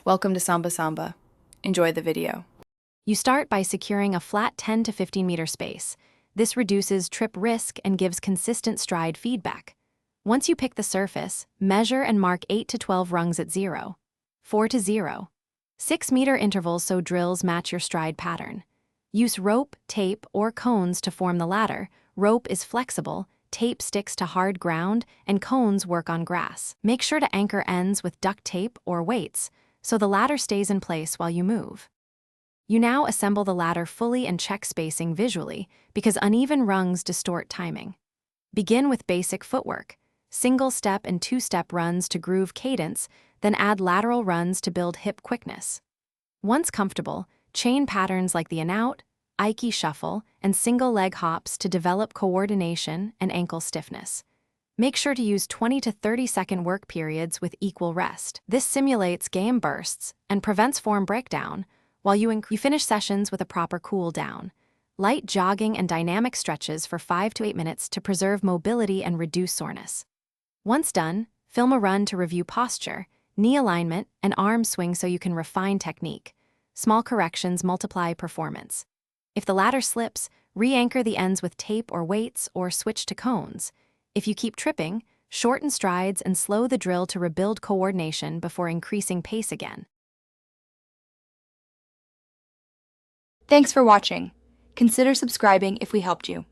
Welcome to Samba Samba. Enjoy the video. You start by securing a flat 10 to 15 meter space. This reduces trip risk and gives consistent stride feedback. Once you pick the surface, measure and mark 8 to 12 rungs at 0, 4 to 0, 6 meter intervals so drills match your stride pattern. Use rope, tape, or cones to form the ladder. Rope is flexible, tape sticks to hard ground, and cones work on grass. Make sure to anchor ends with duct tape or weights, so the ladder stays in place while you move. You now assemble the ladder fully and check spacing visually, because uneven rungs distort timing. Begin with basic footwork, single-step and two-step runs to groove cadence, then add lateral runs to build hip quickness. Once comfortable, chain patterns like the in-out, Aiki shuffle, and single-leg hops to develop coordination and ankle stiffness. Make sure to use 20 to 30-second work periods with equal rest. This simulates game bursts and prevents form breakdown, while you finish sessions with a proper cool down. Light jogging and dynamic stretches for 5 to 8 minutes to preserve mobility and reduce soreness. Once done, film a run to review posture, knee alignment, and arm swing so you can refine technique. Small corrections multiply performance. If the ladder slips, re-anchor the ends with tape or weights or switch to cones. If you keep tripping, shorten strides and slow the drill to rebuild coordination before increasing pace again. Thanks for watching. Consider subscribing if we helped you.